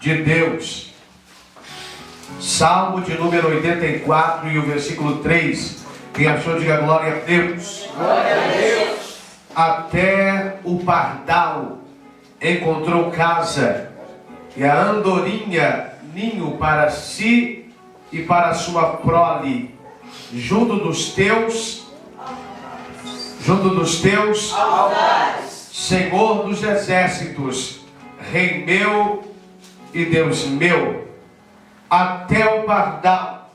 de Deus. Salmo de número 84 e o versículo 3. Quem achou, diga glória a Deus. Glória a Deus. Até o pardal encontrou casa, e a andorinha ninho para si e para a sua prole, junto dos teus altares. Senhor dos exércitos, Rei meu e Deus meu. Até o pardal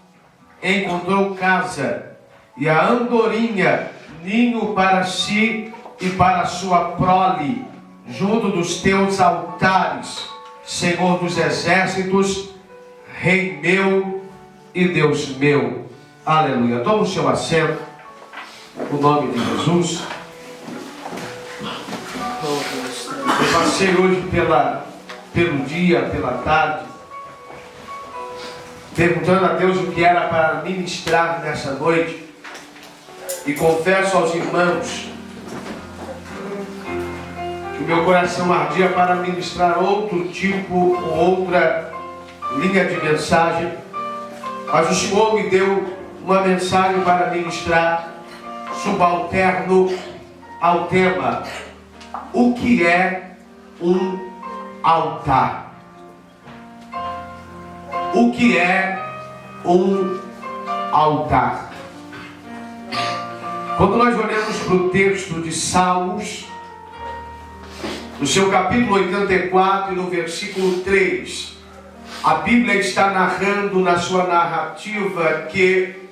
encontrou casa, e a andorinha ninho para si e para a sua prole, junto dos teus altares, Senhor dos exércitos, Rei meu e Deus meu. Aleluia. Toma o seu assento, no nome de Jesus. Eu passei hoje pelo dia, pela tarde, perguntando a Deus o que era para ministrar nessa noite. E confesso aos irmãos que o meu coração ardia para ministrar outro tipo, outra linha de mensagem. Mas o Senhor me deu uma mensagem para ministrar subalterno ao tema: o que é um altar? O que é um altar? Quando nós olhamos para o texto de Salmos, no seu capítulo 84 e no versículo 3, a Bíblia está narrando na sua narrativa que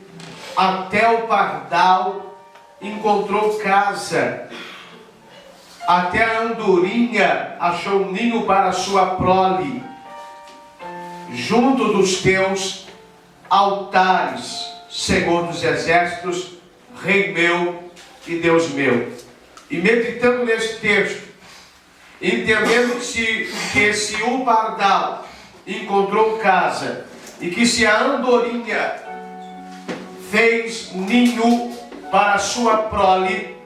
até o pardal encontrou casa, até a andorinha achou ninho para a sua prole, junto dos teus altares, Senhor dos exércitos, Rei meu e Deus meu. E meditando nesse texto, entendendo que se o pardal encontrou casa e que se a andorinha fez ninho para a sua prole,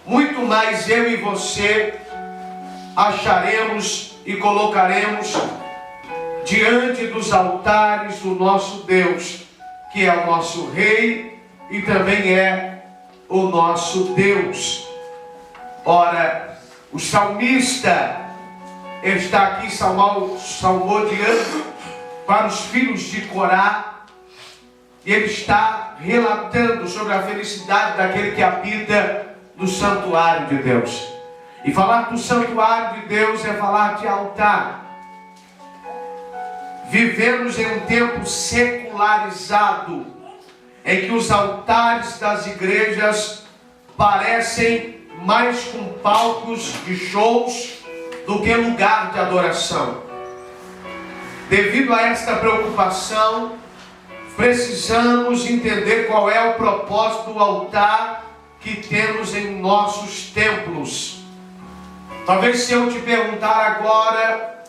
muito mais eu e você acharemos e colocaremos diante dos altares do nosso Deus, que é o nosso Rei e também é o nosso Deus. Ora, o salmista está aqui salmodiando para os filhos de Corá, e ele está relatando sobre a felicidade daquele que habita no santuário de Deus. E falar do santuário de Deus é falar de altar. Vivemos em um tempo secularizado, em que os altares das igrejas parecem mais com palcos de shows do que lugar de adoração. Devido a esta preocupação, precisamos entender qual é o propósito do altar que temos em nossos templos. Talvez, se eu te perguntar agora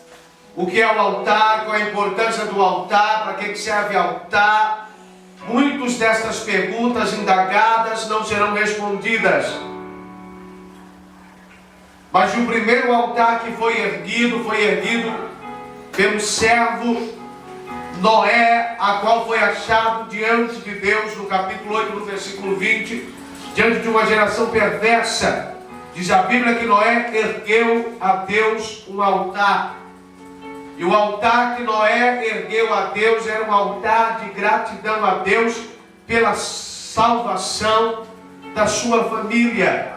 o que é o altar, qual é a importância do altar, para que serve o altar, muitas destas perguntas indagadas não serão respondidas. Mas o primeiro altar que foi erguido pelo servo Noé, a qual foi achado diante de Deus, no capítulo 8, no versículo 20, diante de uma geração perversa. Diz a Bíblia que Noé ergueu a Deus um altar. E o altar que Noé ergueu a Deus era um altar de gratidão a Deus pela salvação da sua família.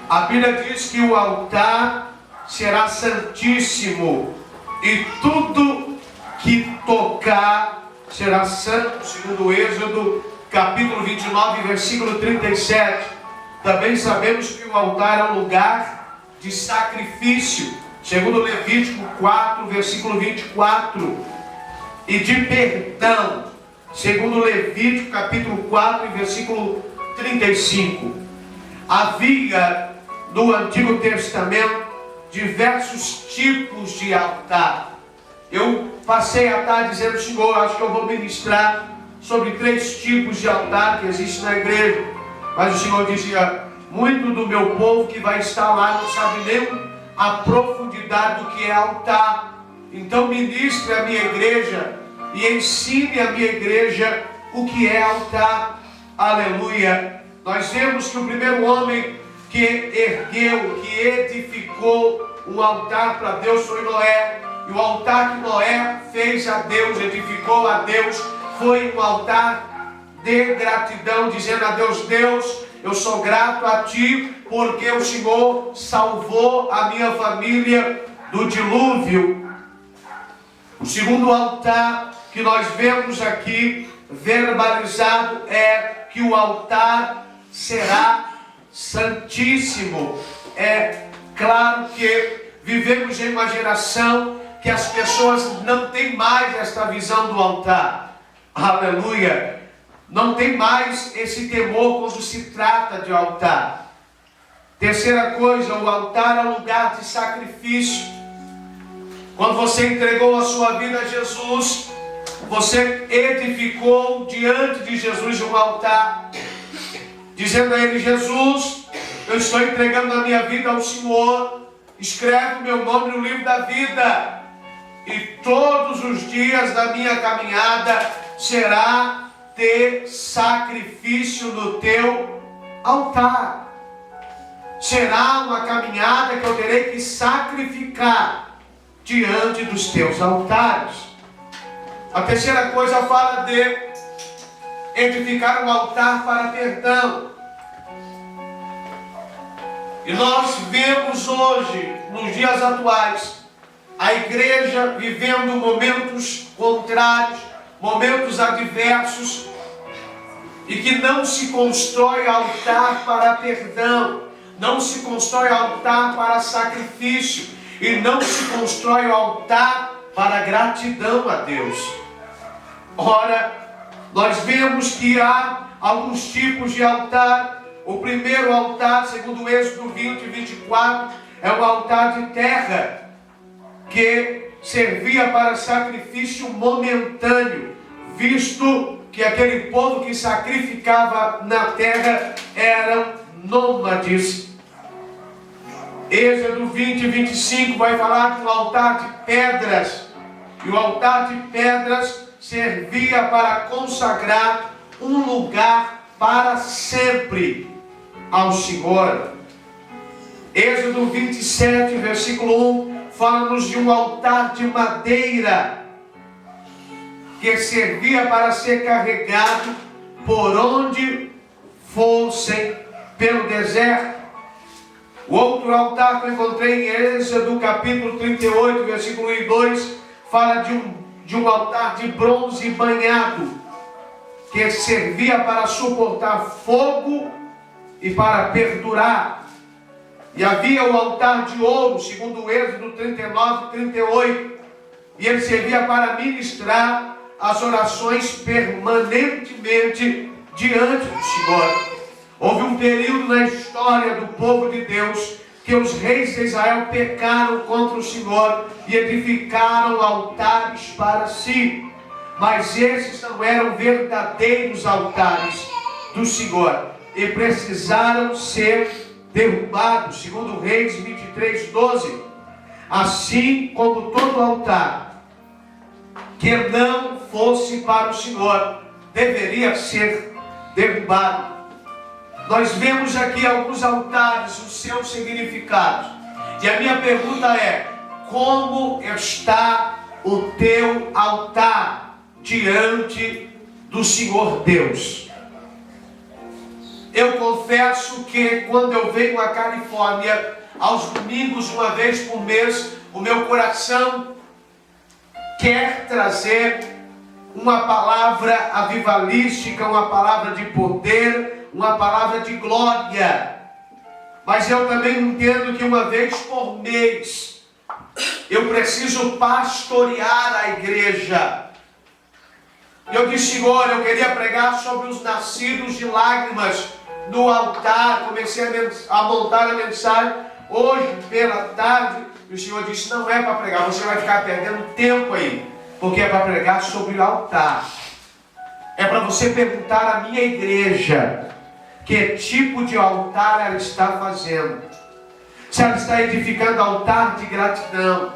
A Bíblia diz que o altar será santíssimo e tudo que tocar será santo, segundo o Êxodo, capítulo 29, versículo 37. Também sabemos que o altar é um lugar de sacrifício, segundo Levítico 4, versículo 24, e de perdão, segundo Levítico capítulo 4, versículo 35. Havia no Antigo Testamento diversos tipos de altar. Eu passei a tarde dizendo: Senhor, acho que eu vou ministrar sobre 3 tipos de altar que existem na igreja. Mas o Senhor dizia: muito do meu povo que vai estar lá não sabe nem a profundidade do que é altar. Então ministre a minha igreja e ensine a minha igreja o que é altar. Aleluia. Nós vemos que o primeiro homem que ergueu, que edificou um altar para Deus foi Noé. E o altar que Noé fez a Deus, edificou a Deus, foi um altar de gratidão, dizendo a Deus: Deus, eu sou grato a Ti, porque o Senhor salvou a minha família do dilúvio. O segundo altar que nós vemos aqui verbalizado é que o altar será santíssimo. É claro que vivemos em uma geração que as pessoas não têm mais esta visão do altar. Aleluia. Não tem mais esse temor quando se trata de altar. Terceira coisa, o altar é um lugar de sacrifício. Quando você entregou a sua vida a Jesus, você edificou diante de Jesus um altar, dizendo a Ele: Jesus, eu estou entregando a minha vida ao Senhor, escreve o meu nome no livro da vida, e todos os dias da minha caminhada será ter sacrifício no teu altar. Será uma caminhada que eu terei que sacrificar diante dos teus altares. A terceira coisa fala de edificar um altar para perdão. E nós vemos hoje, nos dias atuais, a igreja vivendo momentos contrários, momentos adversos, e que não se constrói altar para perdão, não se constrói altar para sacrifício, e não se constrói altar para gratidão a Deus. Ora, nós vemos que há alguns tipos de altar. O primeiro altar, segundo o Êxodo 20 e 24, é o altar de terra, que servia para sacrifício momentâneo, visto que aquele povo que sacrificava na terra eram nômades. Êxodo 20 e 25 vai falar de um altar de pedras, e o altar de pedras servia para consagrar um lugar para sempre ao Senhor. Êxodo 27, versículo 1, fala-nos de um altar de madeira, que servia para ser carregado por onde fossem pelo deserto. O outro altar que eu encontrei em Êxodo capítulo 38, versículo 1 e 2, fala de um altar de bronze banhado, que servia para suportar fogo e para perdurar. E havia o altar de ouro, segundo o Êxodo 39 e 38, e ele servia para ministrar as orações permanentemente diante do Senhor. Houve um período na história do povo de Deus que os reis de Israel pecaram contra o Senhor e edificaram altares para si. Mas esses não eram verdadeiros altares do Senhor e precisaram ser derrubados, segundo Reis 23, 12. Assim como todo altar que não fosse para o Senhor deveria ser derrubado. Nós vemos aqui alguns altares, os seus significados. E a minha pergunta é: como está o teu altar diante do Senhor Deus? Eu confesso que quando eu venho à Califórnia, aos domingos, uma vez por mês, o meu coração quer trazer uma palavra avivalística, uma palavra de poder, uma palavra de glória. Mas eu também entendo que uma vez por mês eu preciso pastorear a igreja. Eu disse: Senhor, eu queria pregar sobre os nascidos de lágrimas no altar. Comecei a montar a mensagem hoje pela tarde, e o Senhor disse: não é para pregar, você vai ficar perdendo tempo aí, porque é para pregar sobre o altar. É para você perguntar à minha igreja que tipo de altar ela está fazendo. se ela está edificando altar de gratidão,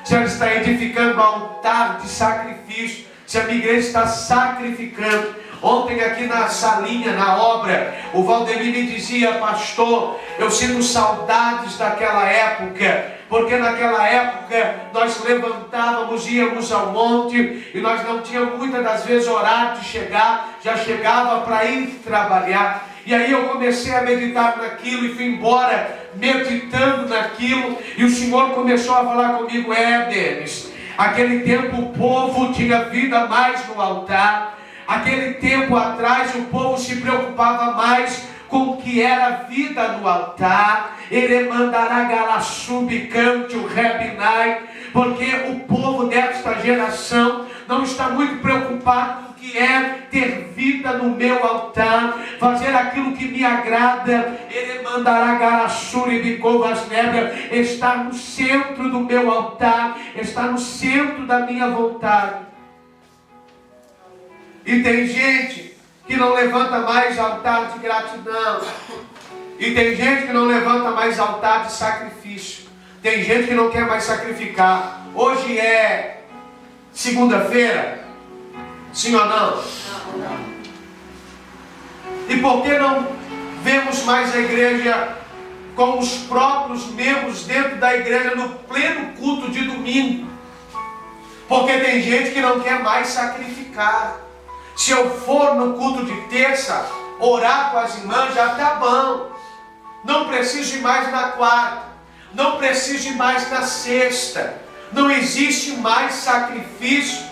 se ela está edificando altar de sacrifício, se a minha igreja está sacrificando. Ontem aqui na salinha, na obra, o Valdemir me dizia: pastor, eu sinto saudades daquela época, porque naquela época nós levantávamos, íamos ao monte, e nós não tínhamos muitas das vezes horário de chegar, já chegava para ir trabalhar. E aí eu comecei a meditar naquilo e fui embora meditando naquilo, e o Senhor começou a falar comigo: Denis, aquele tempo o povo tinha vida mais no altar. Aquele tempo atrás o povo se preocupava mais com o que era vida no altar. Ele mandará galassub, cante o rebinai, porque o povo desta geração não está muito preocupado com o que é ter vida no meu altar, fazer aquilo que me agrada. Ele mandará galassuri bicovas nebra, estar no centro do meu altar, estar no centro da minha vontade. E tem gente que não levanta mais altar de gratidão. E tem gente que não levanta mais altar de sacrifício. Tem gente que não quer mais sacrificar. Hoje é segunda-feira? Sim ou não? Não. E por que não vemos mais a igreja com os próprios membros dentro da igreja no pleno culto de domingo? Porque tem gente que não quer mais sacrificar. Se eu for no culto de terça, orar com as irmãs, já está bom. Não preciso ir mais na quarta. Não preciso ir mais na sexta. Não existe mais sacrifício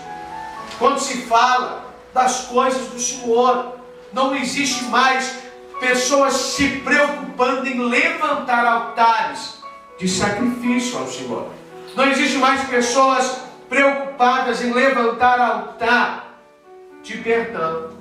quando se fala das coisas do Senhor. Não existe mais pessoas se preocupando em levantar altares de sacrifício ao Senhor. Não existe mais pessoas preocupadas em levantar altar de perdão.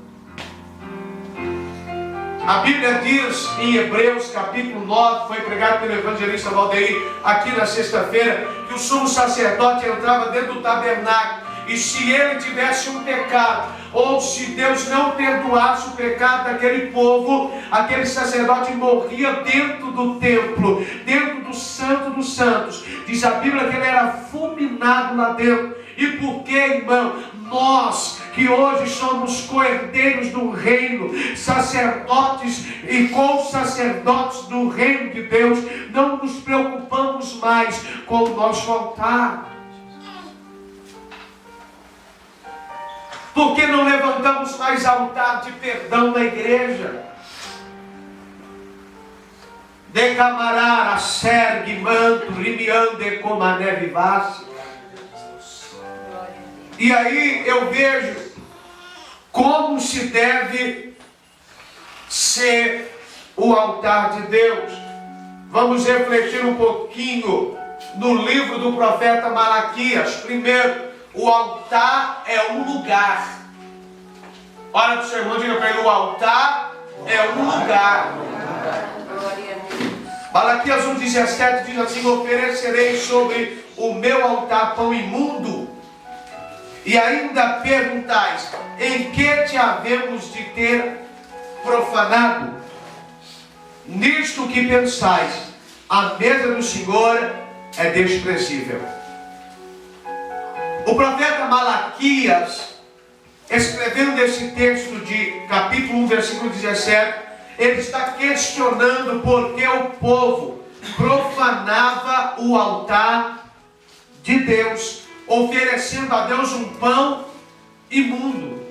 A Bíblia diz em Hebreus capítulo 9, foi pregado pelo evangelista Valdeir aqui na sexta-feira, que o sumo sacerdote entrava dentro do tabernáculo, e se ele tivesse um pecado, ou se Deus não perdoasse o pecado daquele povo, aquele sacerdote morria dentro do templo, dentro do Santo dos Santos. Diz a Bíblia que ele era fulminado lá dentro. E por que, irmão? Nós que hoje somos co-herdeiros do reino, sacerdotes e co-sacerdotes do reino de Deus, não nos preocupamos mais com o nosso altar. Por que não levantamos mais altar de perdão na igreja? Decamarar, acergue, manto, rimiande, como a neve vasse. E aí eu vejo como se deve ser o altar de Deus. Vamos refletir um pouquinho no livro do profeta Malaquias. Primeiro, o altar é um lugar. Olha para o seu irmão e diga para ele: o altar é um lugar. Malaquias 1,17 diz assim: oferecerei sobre o meu altar pão imundo. E ainda perguntais: em que te havemos de ter profanado? Nisto que pensais, a mesa do Senhor é desprezível. O profeta Malaquias, escrevendo esse texto de capítulo 1, versículo 17, ele está questionando por que o povo profanava o altar de Deus, oferecendo a Deus um pão imundo.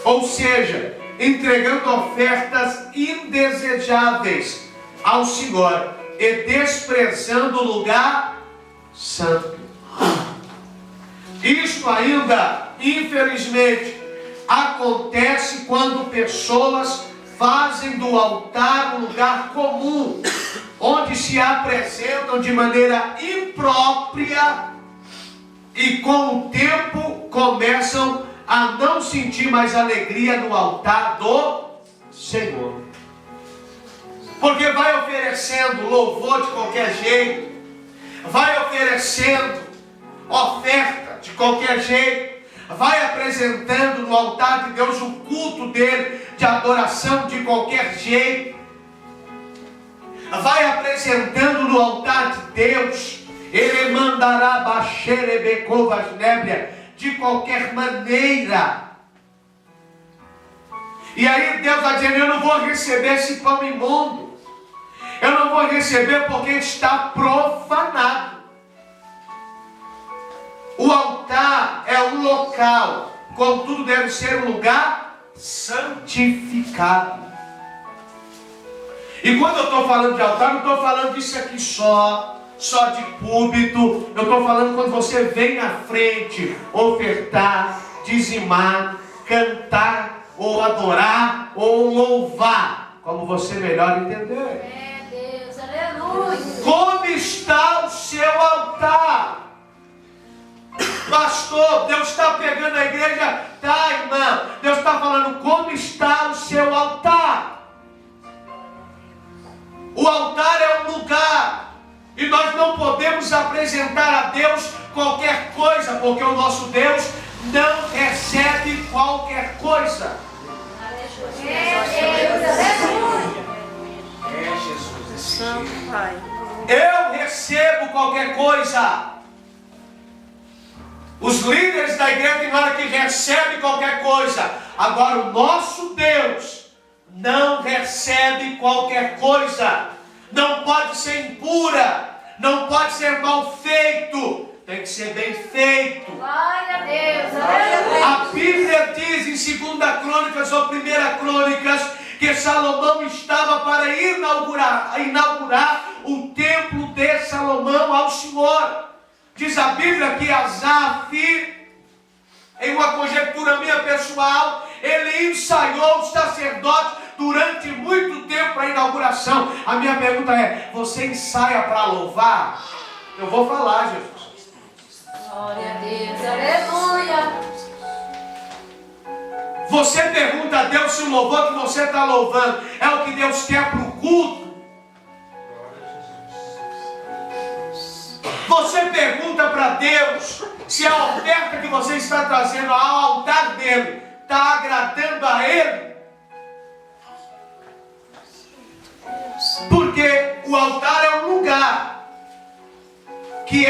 Ou seja, entregando ofertas indesejáveis ao Senhor e desprezando o lugar santo. Isto ainda, infelizmente, acontece quando pessoas fazem do altar um lugar comum, onde se apresentam de maneira imprópria e com o tempo começam a não sentir mais alegria no altar do Senhor. Porque vai oferecendo louvor de qualquer jeito, vai oferecendo oferta de qualquer jeito, vai apresentando no altar de Deus o culto dele de adoração de qualquer jeito. vai apresentando no altar de Deus, ele mandará baixerebecovas nébria, de qualquer maneira. E aí Deus vai dizendo, eu não vou receber esse pão imundo. Eu não vou receber porque está profanado. O altar é um local, contudo deve ser um lugar santificado. E quando eu estou falando de altar, não estou falando disso aqui só de púlpito. Eu estou falando quando você vem na frente, ofertar, dizimar, cantar, ou adorar, ou louvar, como você melhor entender. Deus, aleluia. Como está o seu altar? Pastor, Deus está pegando a igreja? Tá, irmã. Deus está falando como está o seu altar. O altar é um lugar, e nós não podemos apresentar a Deus qualquer coisa, porque o nosso Deus não recebe qualquer coisa. Eu recebo qualquer coisa. Os líderes da igreja tem hora que recebem qualquer coisa. Agora o nosso Deus não recebe qualquer coisa. Não pode ser impura, não pode ser mal feito, tem que ser bem feito. Glória a Deus, aleluia. A Bíblia diz em 2 Crônicas ou 1 Crônicas que Salomão estava para inaugurar o templo de Salomão ao Senhor. Diz a Bíblia que Asaf, em uma conjectura minha pessoal, ele ensaiou os sacerdotes durante muito tempo para a inauguração. A minha pergunta é, você ensaia para louvar? Eu vou falar, Jesus. Glória a Deus, aleluia. Você pergunta a Deus se o louvor que você está louvando é o que Deus quer para o culto? Você pergunta para Deus se a oferta que você está trazendo ao altar dele está agradando a ele? Porque o altar é um lugar que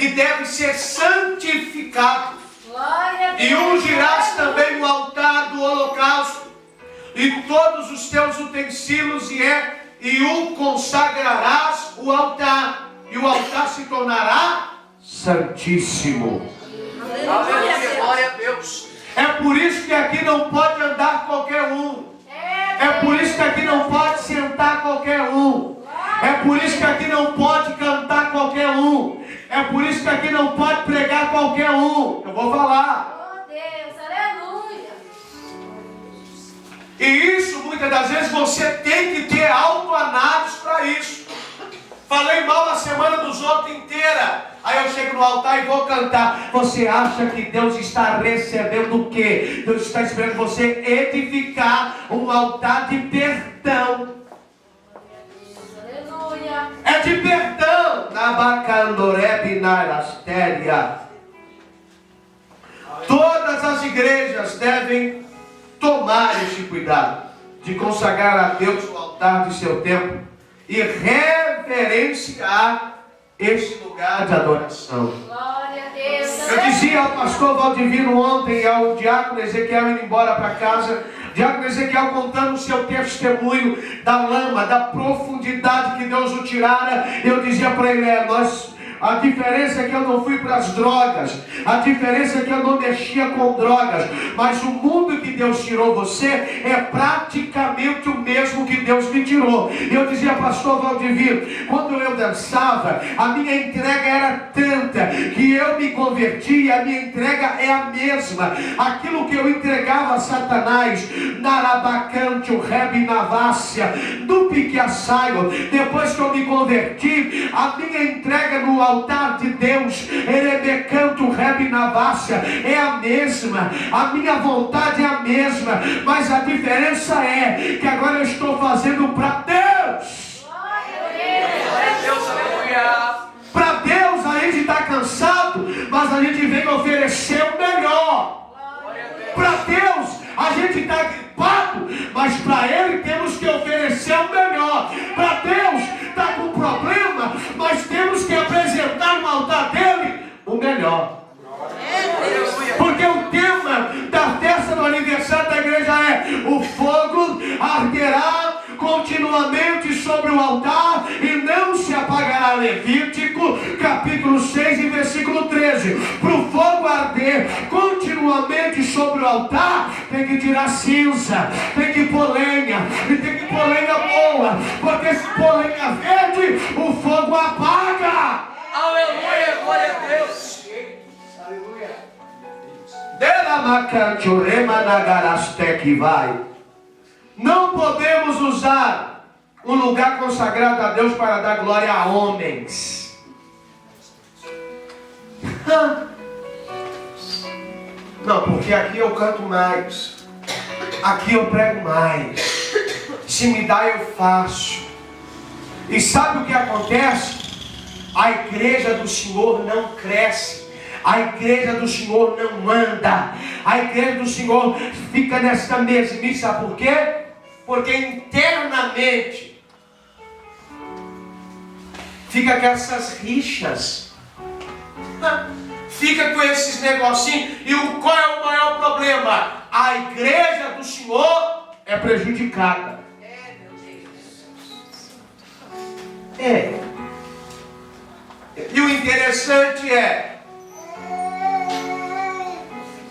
deve ser santificado. Glória a Deus. E ungirás também o altar do holocausto e todos os teus utensílios e o consagrarás o altar. E o altar se tornará santíssimo. Aleluia. Glória a Deus. É por isso que aqui não pode andar qualquer um. É por isso que aqui não pode sentar qualquer um. É por isso que aqui não pode cantar qualquer um. É por isso que aqui não pode pregar qualquer um. Eu vou falar. Oh Deus, aleluia. E isso, muitas das vezes, você tem que ter autoanálise para isso. Falei mal a semana dos outros inteira. Aí eu chego no altar e vou cantar. Você acha que Deus está recebendo o quê? Deus está esperando você edificar um altar de perdão. Aleluia. É de perdão. Nabacandorebe narastéria. Todas as igrejas devem tomar este cuidado de consagrar a Deus o altar de seu templo e reverenciar este lugar de adoração. Glória a Deus. Eu dizia ao pastor Valdivino ontem e ao diácono Ezequiel indo embora para casa, diácono Ezequiel contando o seu testemunho da lama, da profundidade que Deus o tirara. Eu dizia para ele, a diferença é que eu não fui para as drogas, a diferença é que eu não mexia com drogas, mas o mundo que Deus tirou você é praticamente o mesmo que Deus me tirou. Eu dizia, pastor Valdivino, quando eu dançava, a minha entrega era tanta que eu me converti e a minha entrega é a mesma. Aquilo que eu entregava a Satanás, narabacante, o rebe navácia, no piqueassaio, depois que eu me converti, a minha entrega no altar de Deus, erebecanto, rebe navácia, é a mesma, a minha vontade é a mesma, mas a diferença é que agora eu estou fazendo para Deus. Glória a Deus, aleluia. Para Deus a gente está cansado, mas a gente vem oferecer o melhor. Para Deus a gente está gripado, mas para Ele temos que oferecer o melhor. Para Deus tornar o altar dele o melhor. Porque o tema da festa do aniversário da igreja é: o fogo arderá continuamente sobre o altar e não se apagará. Levítico capítulo 6 e versículo 13. Para o fogo arder continuamente sobre o altar, tem que tirar cinza, tem que pôr lenha, e tem que pôr lenha boa, porque se pôr lenha verde, o fogo apaga. Aleluia, glória a Deus. Aleluia. Não podemos usar um lugar consagrado a Deus para dar glória a homens. Não, porque aqui eu canto mais, aqui eu prego mais, se me dá eu faço. E sabe o que acontece? A igreja do Senhor não cresce. A igreja do Senhor não anda. A igreja do Senhor fica nessa mesmice. Sabe por quê? Porque internamente fica com essas rixas, fica com esses negocinhos. E qual é o maior problema? A igreja do Senhor é prejudicada. E o interessante é,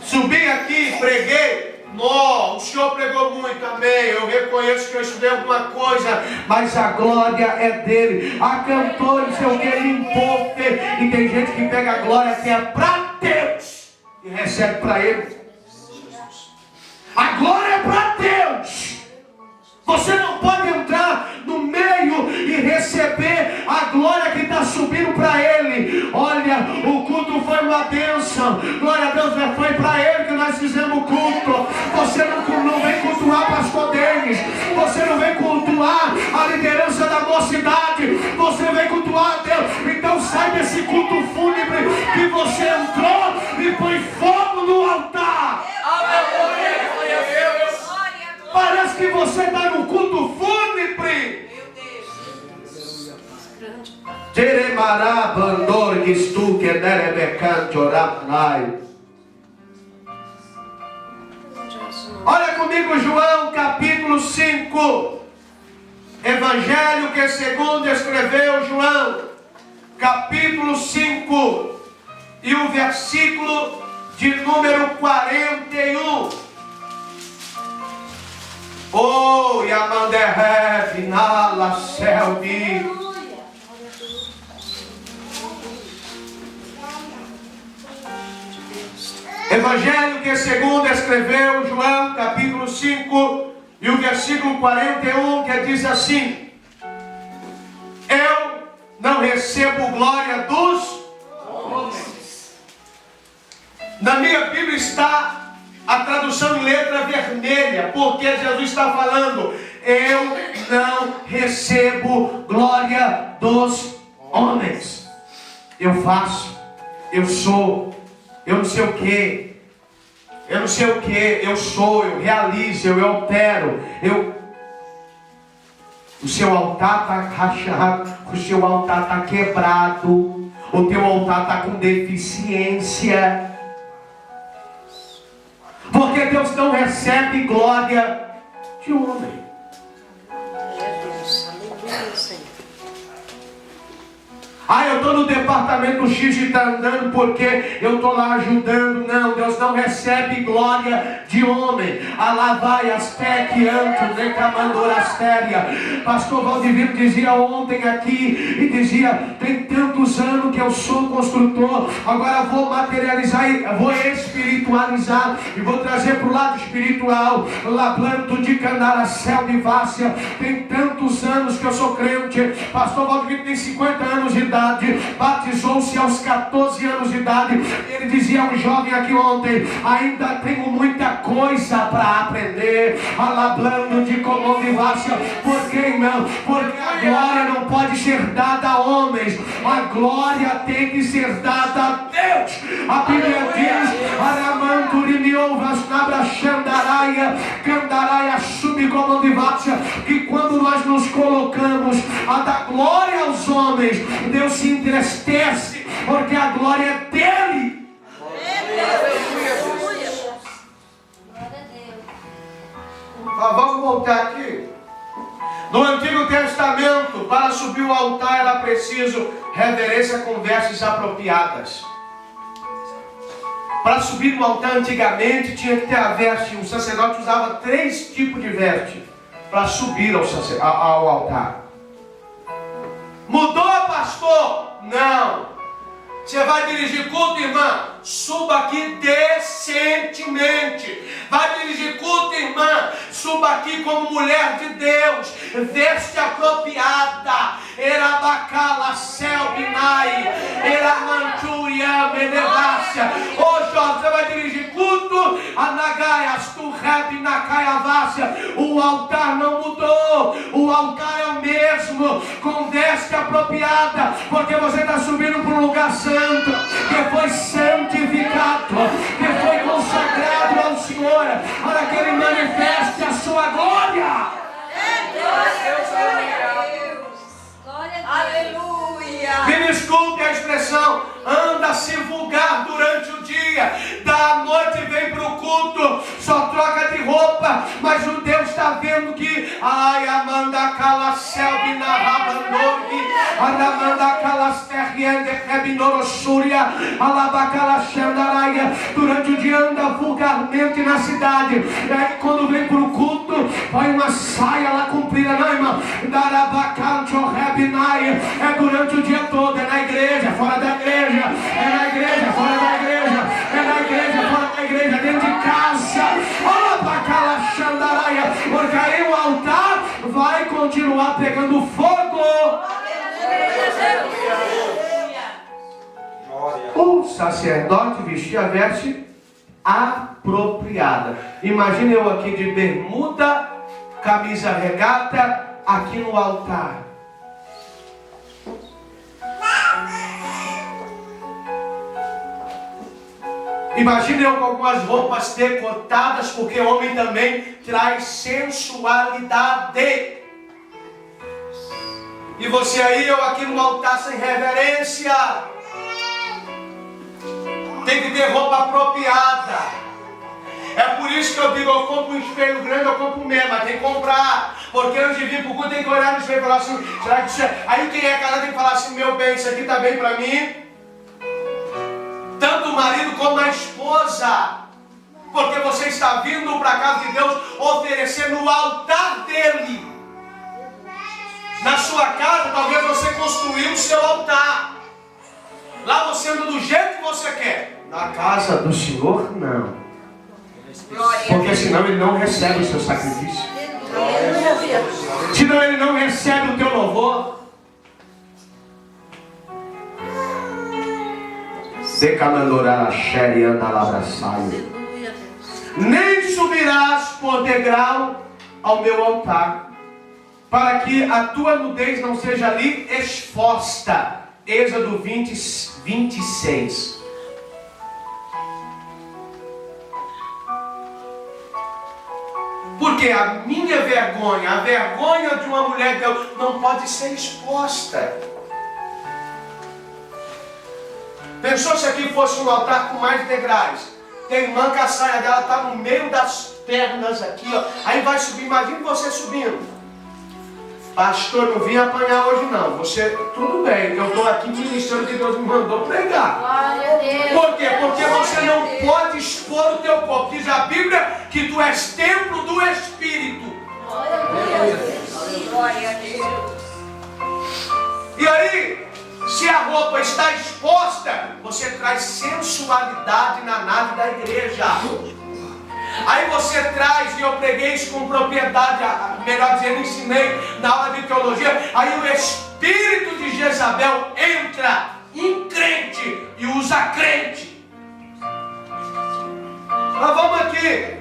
subi aqui, preguei. O Senhor pregou muito, amém. Eu reconheço que eu estudei alguma coisa, mas a glória é dele. A cantora, seu que limpou, e tem gente que pega a glória que é para Deus e recebe para ele. A glória é para Deus. Você não pode entrar no meio e receber a glória que está subindo para ele. Olha, o culto foi uma bênção. Glória a Deus, foi para ele que nós fizemos o culto. Você não vem cultuar pastor Denis. Você não vem cultuar a liderança da mocidade. Você vem cultuar a Deus. Então sai desse culto fúnebre que você entrou e põe fogo no altar. Aleluia, glória a Deus. Parece que você está no culto fúnebre. Olha comigo João capítulo 5. Evangelho que segundo escreveu João, capítulo 5 e o versículo de número 41. Oh, Yamanderé, Vinala, Selvi. Evangelho que segundo escreveu João, capítulo 5 e o versículo 41, que diz assim: eu não recebo glória dos homens. Na minha Bíblia está a tradução em letra vermelha, porque Jesus está falando: eu não recebo glória dos homens. Eu faço, eu sou, eu não sei o que, eu sou, eu realizo, eu opero, o seu altar está rachado, o seu altar está quebrado, o teu altar está com deficiência. Porque Deus não recebe glória de homem. Eu estou no departamento X e está andando porque eu estou lá ajudando. Não, Deus não recebe glória de homem. Alá vai astec anto decamandorastéria. Pastor Valdivino dizia ontem aqui, e dizia: tem tantos anos que eu sou construtor, agora vou materializar, vou espiritualizar e vou trazer para o lado espiritual. Lablanto de Candaracel de Vácia, tem tantos anos que eu sou crente. Pastor Valdivino tem 50 anos de idade, batizou-se aos 14 anos de idade. Ele dizia a um jovem aqui ontem: ainda tenho muita coisa para aprender. Alablando de Comovivácia. Por que não? Porque a glória não pode ser dada a homens, a glória tem que ser dada a Deus. A Bíblia diz: Aramanturimiovas nabra xandaraia, candaraia subcomovivácia, que quando nós nos colocamos a dar glória aos homens, Deus se entristece, preciso reverência com vestes apropriadas. Para subir no altar antigamente tinha que ter a veste. O sacerdote usava 3 tipos de veste para subir ao altar. Mudou, pastor? Não. Você vai dirigir culto, irmã? Suba aqui decentemente. Vai dirigir culto, irmã? Suba aqui como mulher de Deus. Veste apropriada. Erabacala, Selbinai, Eramanturia, Menevácia. Ô jovem, você vai dirigir culto? Anagaias, Turreb, Nakaiavácia. O altar não mudou. O altar é o mesmo. Com veste apropriada. Porque você está subindo para um lugar santo. Que foi santificado. Que foi consagrado ao Senhor. Para que Ele manifeste a sua glória. Aleluia! Me desculpe a expressão, anda-se vulgar durante o dia, da noite vem para o culto, só troca de roupa, mas o Deus está vendo que, ai, Amanda Calacel, Binarrabanorbi, Aramanda Calasterriende, Rebinorossúria, Alabacalaxandaraia, durante o dia anda vulgarmente na cidade, e aí quando vem para o culto, vai uma saia lá comprida, não, irmão, Darabacancho, Rebinaia, é durante o dia todo, é na igreja, fora da igreja, é na igreja, fora da igreja, é na igreja, fora da igreja, dentro de casa, Alabacalaxandaraia, porque aí o altar vai continuar pegando fogo. O sacerdote vestia a veste apropriada. Imagina eu aqui de bermuda, camisa regata, aqui no altar. Imagina eu com algumas roupas decotadas, porque homem também traz sensualidade. E você aí, eu aqui no altar sem reverência. Tem que ter roupa apropriada. É por isso que eu digo, eu compro um espelho grande, eu compro mesmo, mas tem que comprar. Porque antes de vir para o culto tem que olhar no espelho e falar assim, será que isso é... Aí quem é casado tem que falar assim, meu bem, isso aqui está bem para mim. Tanto o marido como a esposa. Porque você está vindo para a casa de Deus oferecer no altar dele. Na sua casa, talvez você construiu o seu altar. Lá você anda do jeito que você quer. Na casa do Senhor, não. Porque senão Ele não recebe o seu sacrifício. Senão Ele não recebe o teu louvor. Nem subirás por degrau ao meu altar, para que a tua nudez não seja ali exposta. Êxodo 26. Porque a minha vergonha, a vergonha de uma mulher de Deus, não pode ser exposta. Pensou se aqui fosse um altar com mais degraus? Tem irmã que a saia dela está no meio das pernas aqui, ó. Aí vai subir, imagine você subindo. Pastor, não vim apanhar hoje não. Você, tudo bem, eu estou aqui ministrando que Deus me mandou pregar. Glória a Deus. Por quê? Porque você não pode expor o teu corpo. Diz a Bíblia que tu és templo do Espírito. Glória a Deus. Glória a Deus. E aí, se a roupa está exposta, você traz sensualidade na nave da igreja. Aí você traz, e eu preguei isso com propriedade, melhor dizendo, ensinei na aula de teologia. Aí o espírito de Jezabel entra em crente e usa crente. Mas vamos aqui.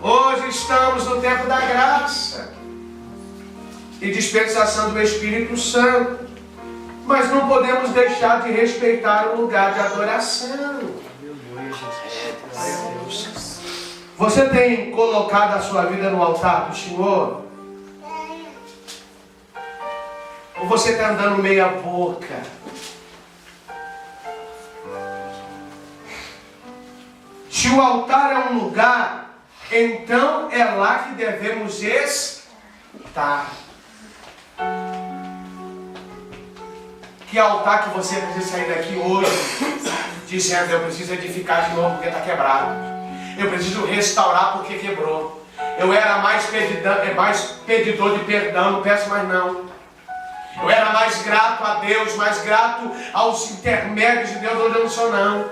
Hoje estamos no tempo da graça e dispensação do Espírito Santo. Mas não podemos deixar de respeitar o lugar de adoração. Você tem colocado a sua vida no altar do Senhor? Ou você está andando meia boca? Se o altar é um lugar, então é lá que devemos estar. Que altar que você precisa sair daqui hoje dizendo: eu preciso edificar de novo porque está quebrado. Eu preciso restaurar porque quebrou. Eu era mais pedidor de perdão, não peço mais não. Eu era mais grato a Deus, mais grato aos intermédios de Deus, onde eu não sou não.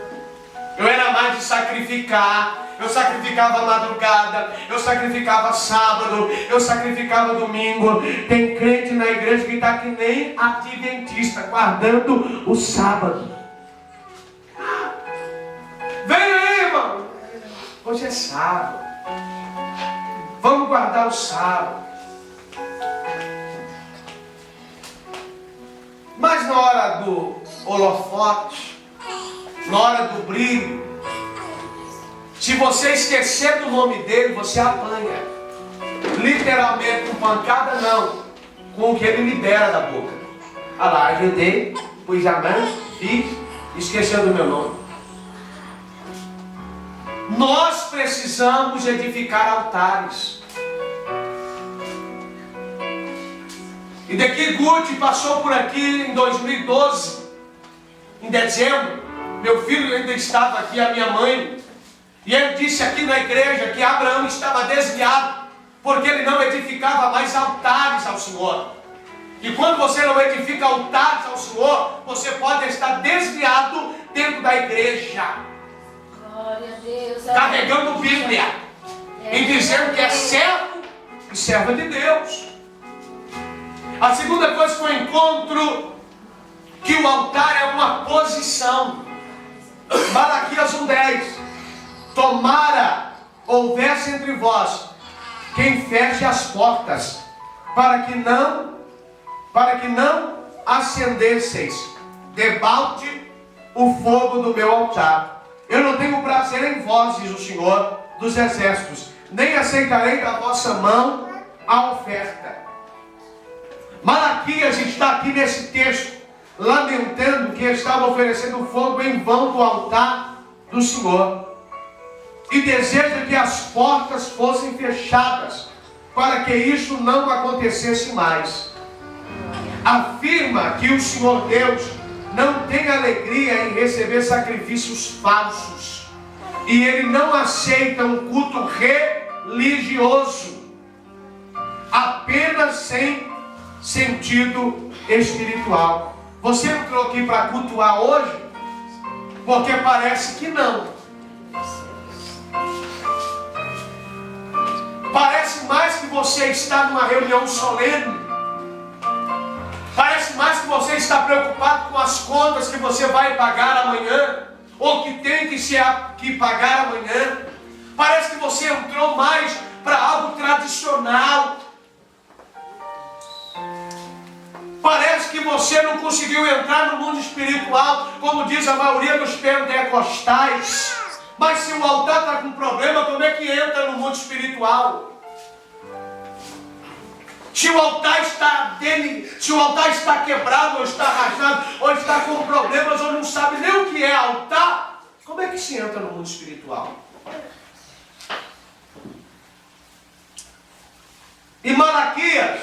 Eu era mais de sacrificar. Eu sacrificava a madrugada, eu sacrificava sábado, eu sacrificava domingo. Tem crente na igreja que está que nem adventista, guardando o sábado. Vem aí, irmão. Hoje é sábado. Vamos guardar o sábado. Mas na hora do holofote, na hora do brilho, se você esquecer do nome dele, você apanha. Literalmente, com pancada não, com o que ele libera da boca. Olha lá, ajudei, pus a mão, fiz, esqueceu do meu nome. Nós precisamos edificar altares. E daqui Guti passou por aqui em 2012, em dezembro. Meu filho ainda estava aqui, a minha mãe. E ele disse aqui na igreja que Abraão estava desviado, porque ele não edificava mais altares ao Senhor. E quando você não edifica altares ao Senhor, você pode estar desviado dentro da igreja. Glória a Deus. Carregando Bíblia. E dizendo que é servo e serva de Deus. A segunda coisa foi o encontro, que o altar é uma posição. Malaquias 1:10. Tomara houvesse entre vós quem feche as portas, para que não acendesseis debalde o fogo do meu altar. Eu não tenho prazer em vós, diz o Senhor dos Exércitos, nem aceitarei da vossa mão a oferta. Malaquias está aqui nesse texto, lamentando que estava oferecendo fogo em vão do altar do Senhor. E deseja que as portas fossem fechadas, para que isso não acontecesse mais. Afirma que o Senhor Deus não tem alegria em receber sacrifícios falsos. E Ele não aceita um culto religioso, apenas sem sentido espiritual. Você entrou aqui para cultuar hoje? Porque parece que não. Parece mais que você está numa reunião solene. Parece mais que você está preocupado com as contas que você vai pagar amanhã, ou que tem que pagar amanhã. Parece que você entrou mais para algo tradicional. Parece que você não conseguiu entrar no mundo espiritual, como diz a maioria dos pentecostais. Mas se o altar está com problema, como é que entra no mundo espiritual? Se o altar está quebrado, ou está rachado, ou está com problemas, ou não sabe nem o que é altar, como é que se entra no mundo espiritual? E Malaquias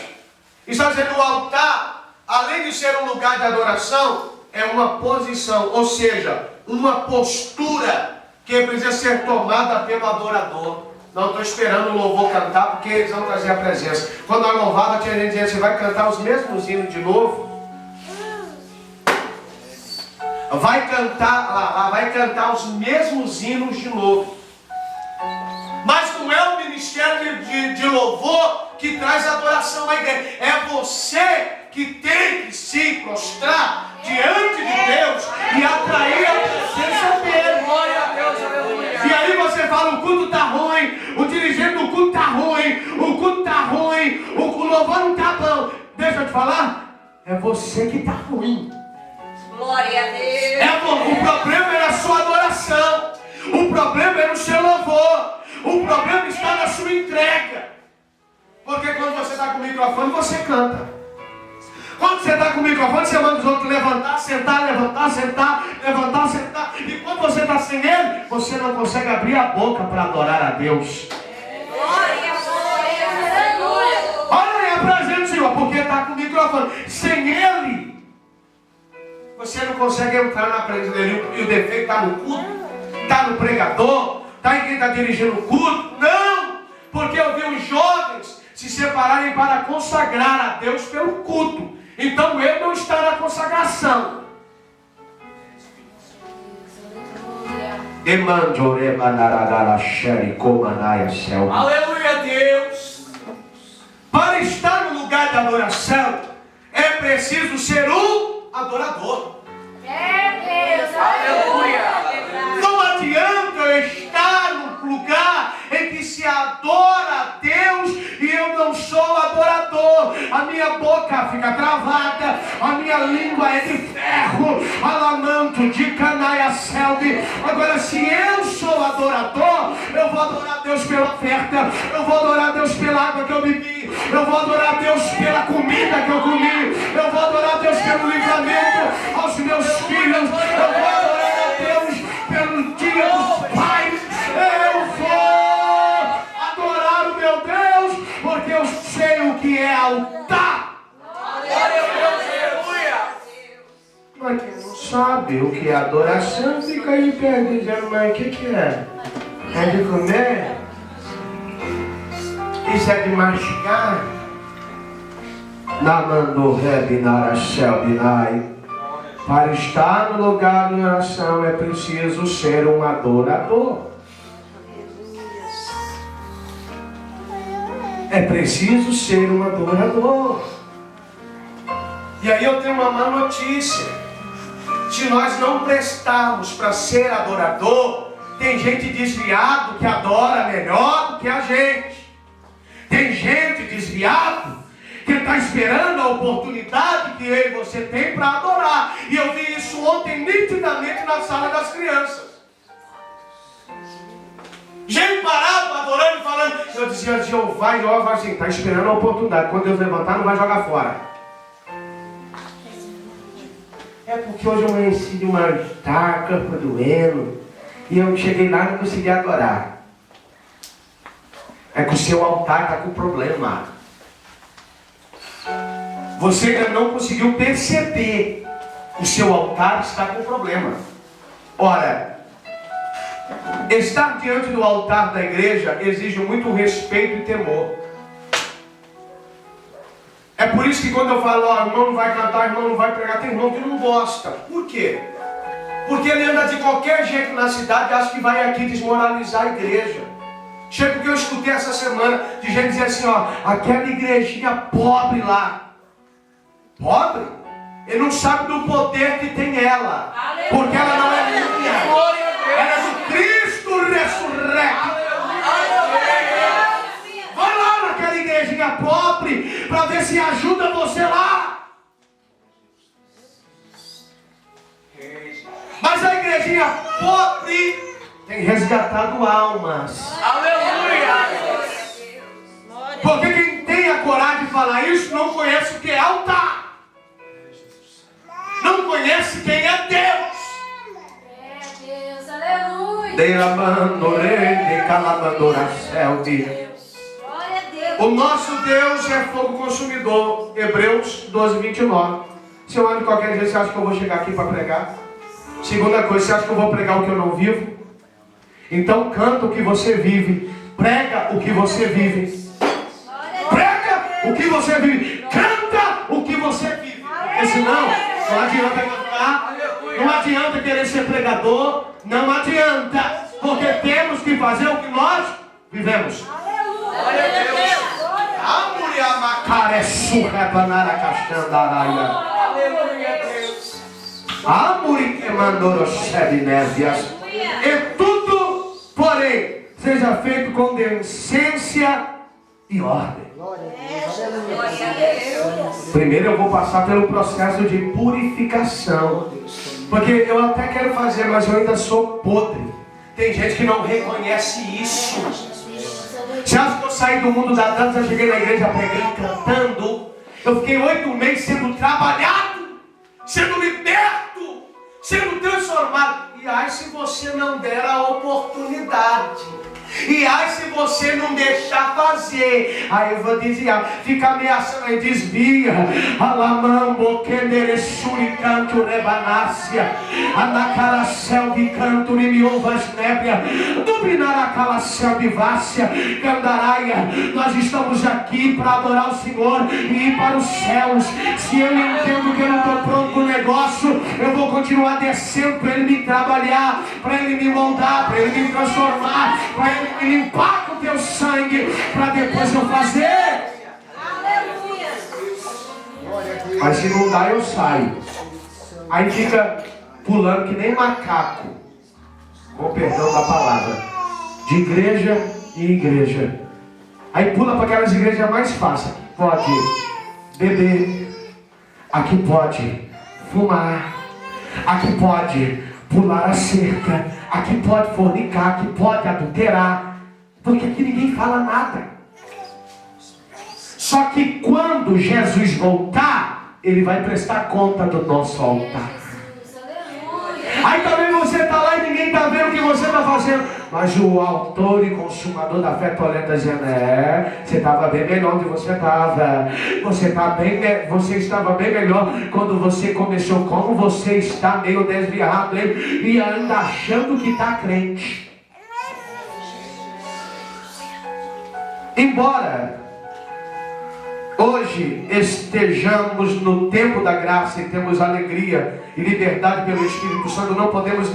está dizendo: o altar, além de ser um lugar de adoração, é uma posição, ou seja, uma postura que precisa ser tomada pelo adorador. Não estou esperando o louvor cantar, porque eles vão trazer a presença. Quando eu louvava, tinha gente dizendo: você vai cantar os mesmos hinos de novo? Vai cantar os mesmos hinos de novo. Mas não é o ministério de louvor que traz adoração à igreja. É você que tem que se prostrar diante de Deus e atrair a presença dele. Glória a Deus, aleluia. E aí você fala: o culto está ruim, o dirigente do culto está ruim, o culto está ruim, o louvor não está bom. Deixa eu te falar, é você que está ruim. Glória a Deus. O problema era a sua adoração, o problema era o seu louvor, o problema está na sua entrega. Porque quando você está com o microfone, você canta. Quando você está com o microfone, você manda os outros levantar, sentar, levantar, sentar, levantar, sentar. E quando você está sem ele, você não consegue abrir a boca para adorar a Deus. Glória, glória, aleluia. Olha aí a presença do Senhor, porque está com o microfone. Sem ele, Você não consegue entrar na presença dele. E o defeito está no culto, está no pregador, está em quem está dirigindo o culto. Não! Porque eu vi os jovens se separarem para consagrar a Deus pelo culto. Então ele não está na consagração. Aleluia, Deus. Para estar no lugar de adoração, é preciso ser um adorador. Aleluia. Não adianta eu estar no lugar em que se adora a Deus e eu não sou adorador. A minha boca fica travada, a minha língua é de ferro, alamanto de canaia selve. Agora, se eu sou adorador, eu vou adorar a Deus pela oferta, eu vou adorar a Deus pela água que eu bebi, eu vou adorar a Deus pela comida que eu comi, eu vou adorar a Deus pelo livramento aos meus filhos, eu vou adorar a Deus pelo dia dos pais. Eu vou adorar o meu Deus, porque eu sei o que é altar. Mas quem não sabe o que é adoração, fica aí perto dizendo, mas o que é? É de comer? Isso é de mastigar? Namando Rebinara Shelbinai. Para estar no lugar de oração é preciso ser um adorador. É preciso ser um adorador. E aí eu tenho uma má notícia. Se nós não prestarmos para ser adorador, tem gente desviado que adora melhor do que a gente. Tem gente desviado que está esperando a oportunidade que eu e você tem para adorar. E eu vi isso ontem nitidamente na sala das crianças. Gente parado, adorando e falando. Eu dizia, Jeová, assim, está esperando a oportunidade. Quando Deus levantar, não vai jogar fora. É porque hoje eu amanheci de uma estaca, corpo doendo. E eu cheguei lá e não consegui adorar. É que o seu altar está com problema. Você ainda não conseguiu perceber. O seu altar está com problema. Ora, estar diante do altar da igreja exige muito respeito e temor. É por isso que quando eu falo, ó, irmão não vai cantar, irmão não vai pregar, tem irmão que não gosta. Por quê? Porque ele anda de qualquer jeito na cidade e acha que vai aqui desmoralizar a igreja. Chega o que eu escutei essa semana de gente dizer assim, ó, aquela igrejinha pobre lá. Pobre? Ele não sabe do poder que tem ela. Porque ela não é minha. Ela é do Cristo ressurrecto. Vai lá naquela igrejinha pobre para ver se ajuda você lá. Mas a igrejinha pobre tem resgatado almas. Aleluia! Porque quem tem a coragem de falar isso não conhece o que é altar. Não conhece quem é Deus. Deus, aleluia. O nosso Deus é fogo consumidor. Hebreus 12, 29. Se eu ando de qualquer jeito, você acha que eu vou chegar aqui para pregar? Segunda coisa, você acha que eu vou pregar o que eu não vivo? Então canta o que você vive. Prega o que você vive. Prega o que você vive. Canta o que você vive. Porque senão, não adianta cantar. Não adianta querer ser pregador. Não adianta. Porque temos que fazer o que nós vivemos. Glória a Deus! Aleluia, Deus! E tudo, porém, seja feito com decência e ordem. Primeiro eu vou passar pelo processo de purificação. Porque eu até quero fazer, mas eu ainda sou podre. Tem gente que não reconhece isso. Você acha que eu saí do mundo da dança, eu cheguei na igreja pregando, cantando? Eu fiquei 8 meses sendo trabalhado, sendo liberto, sendo transformado. E aí se você não der a oportunidade. E aí se você não deixar fazer, aí eu vou desviar, fica ameaçando, aí desvia. Alamambo, Kenderesuri, canto, rebanácia, Anacaracel de canto, Nimiovas nébria, Dubinaracalacel de vácia, Candaraia. Nós estamos aqui para adorar o Senhor e ir para os céus. Se eu entendo que eu não estou pronto com o negócio, eu vou continuar descendo para Ele me trabalhar, para Ele me moldar, para Ele me transformar, para Ele me limpar com o teu sangue, para depois eu fazer. Aleluia. Mas se não dá, eu saio. Aí fica pulando que nem macaco, com o perdão da palavra, de igreja em igreja. Aí pula para aquelas igrejas mais fáceis. Pode beber, aqui pode fumar, aqui pode pular a cerca, aqui pode fornicar, aqui pode adulterar, porque aqui ninguém fala nada. Só que quando Jesus voltar, Ele vai prestar conta do nosso altar. Aí também você está lá e ninguém está vendo o que você está fazendo. Mas o autor e consumador da fé está olhando dizendo, você estava bem melhor onde você estava. Você estava bem melhor quando você começou. Como você está meio desviado, hein? E ainda achando que está crente. Embora hoje estejamos no tempo da graça e temos alegria e liberdade pelo Espírito Santo, não podemos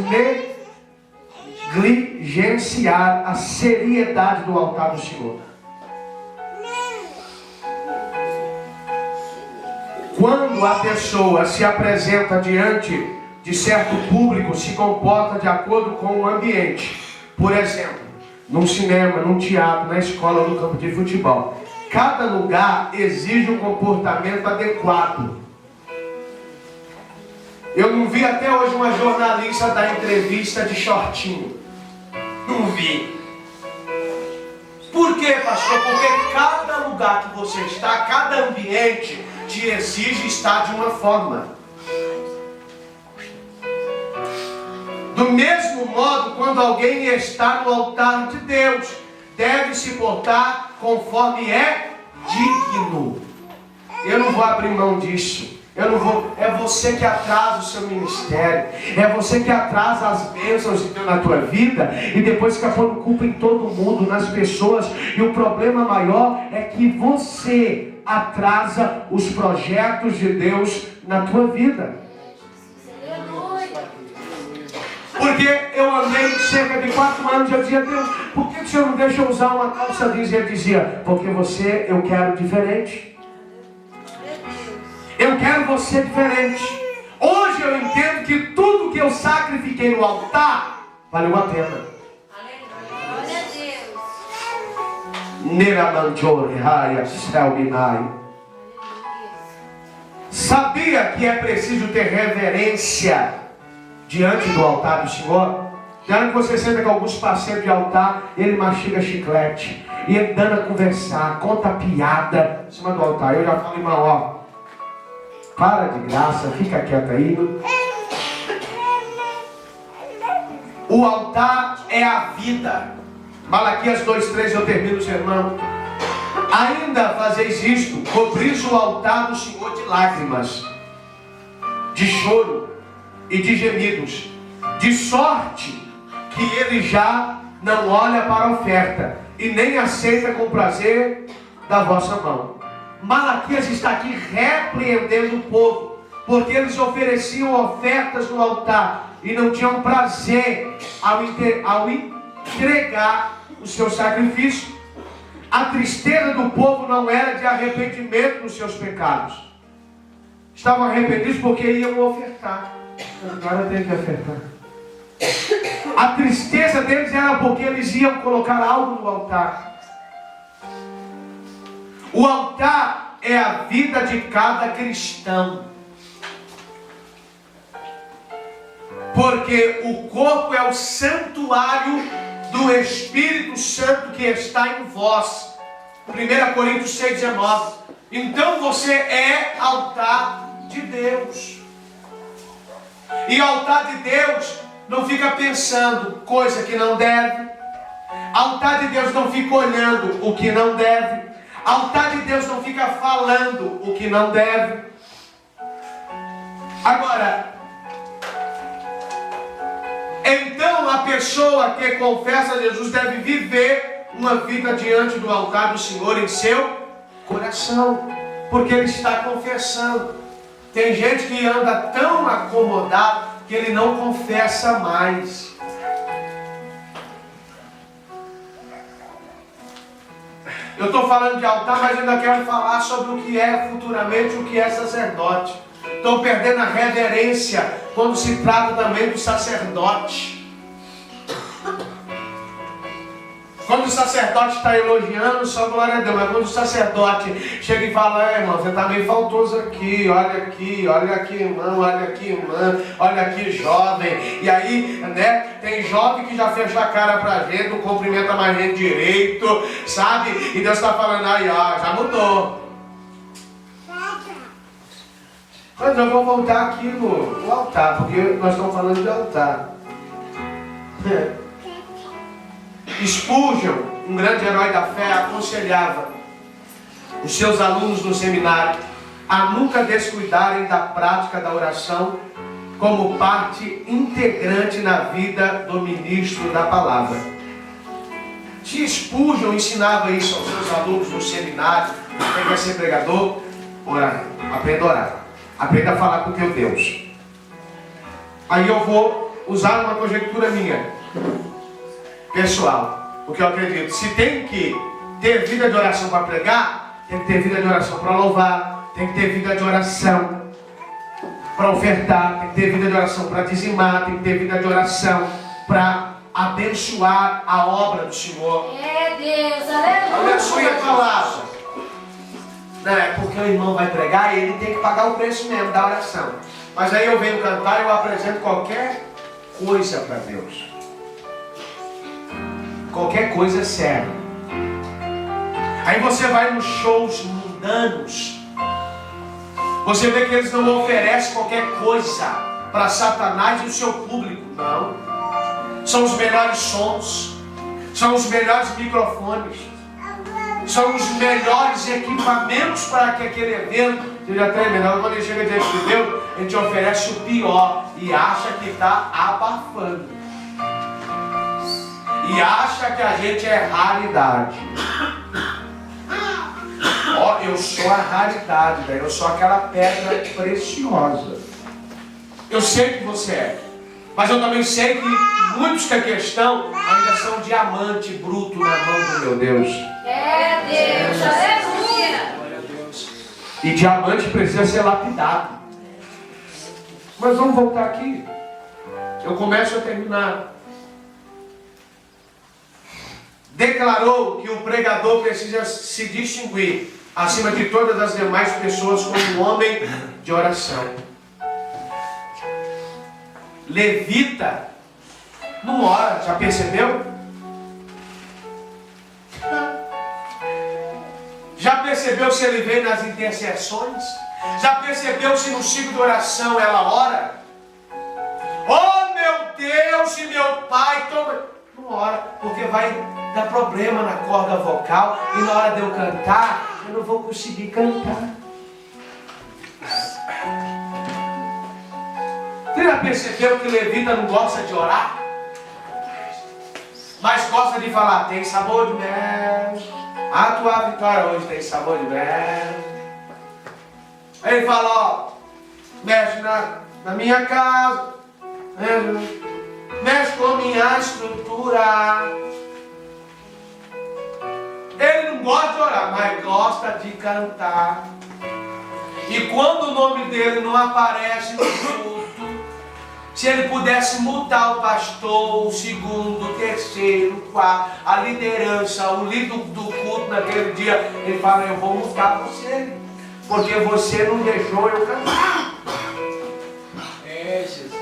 negligenciar a seriedade do altar do Senhor. Quando a pessoa se apresenta diante de certo público, se comporta de acordo com o ambiente. Por exemplo, num cinema, num teatro, na escola, no campo de futebol. Cada lugar exige um comportamento adequado. Eu não vi até hoje uma jornalista dar entrevista de shortinho. Não vi. Por quê, pastor? Porque cada lugar que você está, cada ambiente te exige estar de uma forma. Do mesmo modo, quando alguém está no altar de Deus, deve se portar conforme é digno. Eu não vou abrir mão disso. É você que atrasa o seu ministério. É você que atrasa as bênçãos de Deus na tua vida. E depois fica pondo culpa em todo mundo, nas pessoas. E o problema maior é que você atrasa os projetos de Deus na tua vida. Porque eu andei cerca de 4 anos e eu dizia, Deus, por que o Senhor não deixa eu usar uma calça jeans? E ele dizia, porque eu quero diferente. Eu quero você diferente. Hoje eu entendo que tudo que eu sacrifiquei no altar valeu a pena. Glória a Deus. Neramanjore, Raya, Selminai. Sabia que é preciso ter reverência diante do altar do Senhor? Já que você senta com alguns parceiros de altar, ele mastiga chiclete, e ele dando a conversar, conta piada em cima do altar. Eu já falo, irmão, ó, para de graça, fica quieto aí. O altar é a vida. Malaquias 2:3, eu termino, irmão. Ainda fazeis isto, cobris o altar do Senhor de lágrimas, de choro e de gemidos, de sorte que ele já não olha para a oferta e nem aceita com prazer da vossa mão. Malaquias está aqui repreendendo o povo, porque eles ofereciam ofertas no altar e não tinham prazer ao entregar o seu sacrifício. A tristeza do povo não era de arrependimento dos seus pecados. Estavam arrependidos porque iam ofertar. Agora tem que ofertar. A tristeza deles era porque eles iam colocar algo no altar. O altar é a vida de cada cristão. Porque o corpo é o santuário do Espírito Santo que está em vós. 1 Coríntios 6:19. Então você é altar de Deus. E altar de Deus não fica pensando coisa que não deve. Altar de Deus não fica olhando o que não deve. Altar de Deus não fica falando o que não deve. Agora, então a pessoa que confessa Jesus deve viver uma vida diante do altar do Senhor em seu coração, porque ele está confessando. Tem gente que anda tão acomodado que ele não confessa mais. Eu estou falando de altar, mas ainda quero falar sobre o que é futuramente o que é sacerdote. Estão perdendo a reverência quando se trata também do sacerdote. Quando o sacerdote está elogiando, só glória a Deus. Mas quando o sacerdote chega e fala: irmão, você está meio faltoso aqui, olha aqui, irmão, olha aqui, irmã, olha aqui, jovem. E aí, né, tem jovem que já fecha a cara pra gente, não cumprimenta mais gente direito, sabe? E Deus está falando: aí, ó, já mudou. Mas eu vou voltar aqui no altar, porque nós estamos falando de altar. Spurgeon, um grande herói da fé, aconselhava os seus alunos no seminário a nunca descuidarem da prática da oração como parte integrante na vida do ministro da palavra. Se Spurgeon ensinava isso aos seus alunos no seminário: você quer ser pregador? Ora, aprenda a orar. Aprenda a falar com o teu Deus. Aí eu vou usar uma conjectura minha, pessoal, porque eu acredito, se tem que ter vida de oração para pregar, tem que ter vida de oração para louvar, tem que ter vida de oração para ofertar, tem que ter vida de oração para dizimar, tem que ter vida de oração para abençoar a obra do Senhor. É Deus, aleluia. Abençoe a palavra. Não, é porque o irmão vai pregar e ele tem que pagar o preço mesmo da oração. Mas aí eu venho cantar e eu apresento qualquer coisa para Deus. Qualquer coisa serve. Aí você vai nos shows mundanos, você vê que eles não oferecem qualquer coisa para Satanás e o seu público. Não. São os melhores sons, são os melhores microfones, são os melhores equipamentos para que aquele evento seja tremendo. Quando ele chega diante de Deus, a gente oferece o pior e acha que está abafando. E acha que a gente é raridade. Ó, eu sou a raridade, né? Eu sou aquela pedra preciosa. Eu sei que você é. Mas eu também sei que muitos que aqui estão ainda são diamante bruto na mão do meu Deus. É Deus, aleluia. E diamante precisa ser lapidado. Mas vamos voltar aqui. Eu começo a terminar. Declarou que o pregador precisa se distinguir acima de todas as demais pessoas como um homem de oração. Levita não ora, já percebeu? Já percebeu se ele vem nas intercessões? Já percebeu se no ciclo de oração ela ora? Oh meu Deus e meu Pai, não ora, porque vai dar problema na corda vocal e na hora de eu cantar, eu não vou conseguir cantar. Você já percebeu que o levita não gosta de orar? Mas gosta de falar: tem sabor de mel, a tua vitória hoje tem sabor de mel. Aí ele fala: ó, mexe na minha casa, mexe com a minha estrutura. Ele não gosta de orar, mas gosta de cantar. E quando o nome dele não aparece no culto, se ele pudesse mudar o pastor, o segundo, o terceiro, o quarto, a liderança, o líder do culto naquele dia, ele fala: eu vou mudar você, porque você não deixou eu cantar. É, Jesus.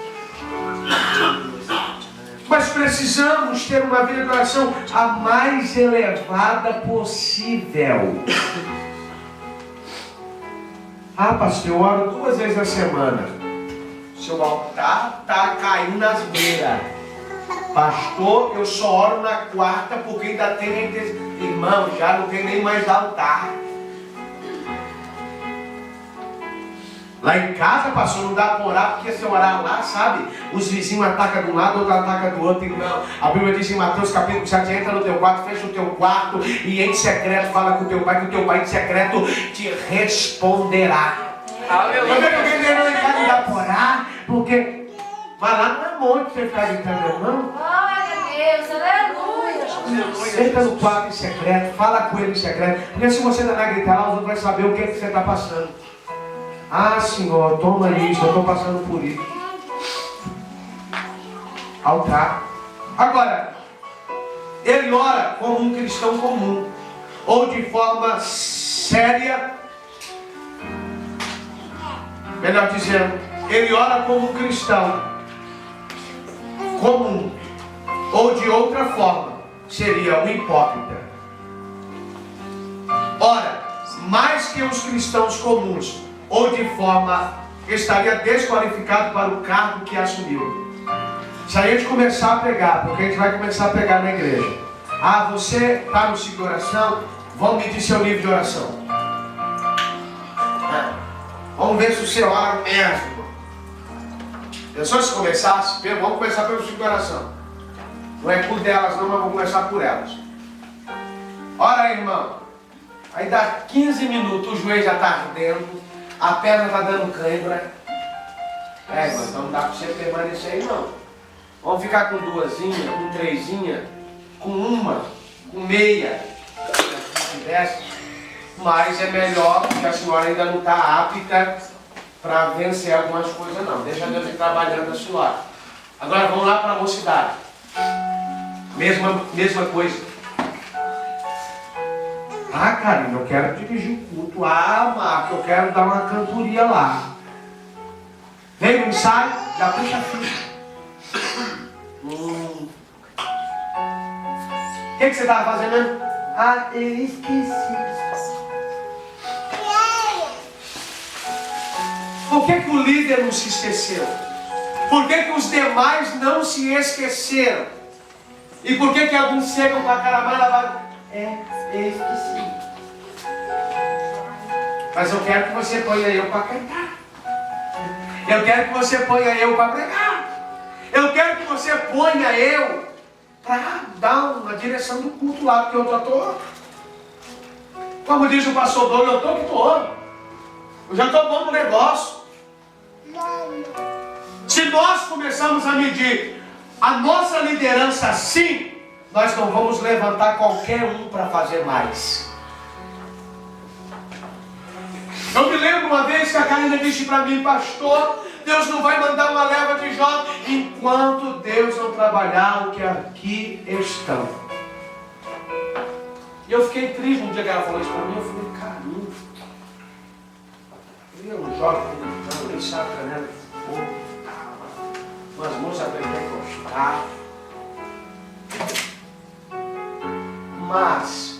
Mas precisamos ter uma vida de oração a mais elevada possível. Ah, pastor, eu oro 2 vezes na semana. Seu altar está caindo nas beiras. Pastor, eu só oro na quarta porque ainda tem... Irmão, já não tem nem mais altar. Lá em casa, pastor, não dá para orar, porque se orar lá, sabe? Os vizinhos atacam de um lado, outro ataca do outro. Não. A Bíblia diz em Mateus capítulo 7, entra no teu quarto, fecha o teu quarto e em secreto fala com o teu pai, que o teu pai em secreto te responderá. Aleluia. Não dá para orar, porque... Mas lá não é monte você ficar gritando, não. Glória a Deus, aleluia. Entra no quarto em secreto, fala com ele em secreto. Porque se você não gritar lá, os outros vão saber o que, você está passando. Ah, Senhor, toma isso, eu estou passando por isso. Altar. Agora, ele ora como um cristão comum, ou de forma séria, melhor dizendo, ele ora como um cristão comum, ou de outra forma, seria um hipócrita. Ora, mais que os cristãos comuns, ou de forma que estaria desqualificado para o cargo que assumiu. Se a gente começar a pregar, porque a gente vai começar a pregar na igreja. Ah, você está no ciclo de oração? Vamos medir seu nível de oração. Vamos ver se você ora mesmo. Pensou se começasse? Vamos começar pelo ciclo de oração. Não é por delas não, mas vamos começar por elas. Ora aí, irmão. Aí dá 15 minutos, o joelho já está ardendo. A perna está dando cãibra. Mas não dá para você permanecer aí não. Vamos ficar com duasinha, com trezinha, com uma, com meia. Se tivesse. Mas é melhor, porque a senhora ainda não está apta para vencer algumas coisas não. Deixa Deus ir trabalhando a senhora. Agora vamos lá para a mocidade. Mesma coisa. Ah, Karina, eu quero dirigir o culto. Ah, Marco, eu quero dar uma cantoria lá. Vem no ensaio, já puxa a ficha. O que você estava fazendo? Ah, eu esqueci. Por que o líder não se esqueceu? Por que os demais não se esqueceram? E por que alguns chegam com a cara mais lavada? Eu esqueci. Mas eu quero que você ponha eu para cantar. Eu quero que você ponha eu para pregar. Eu quero que você ponha eu para dar uma direção do culto lá, porque eu estou à toa. Como diz o pastor Dono, eu estou que estou. Eu já estou bom no negócio. Se nós começarmos a medir a nossa liderança assim, nós não vamos levantar qualquer um para fazer mais. Eu me lembro uma vez que a Karina disse para mim, pastor, Deus não vai mandar uma leva de jovens enquanto Deus não trabalhar o que aqui estão. E eu fiquei triste um dia que ela falou isso para mim. Eu falei, caramba, eu um jovem, nem sabe, né? Umas moças pentecostais. Mas,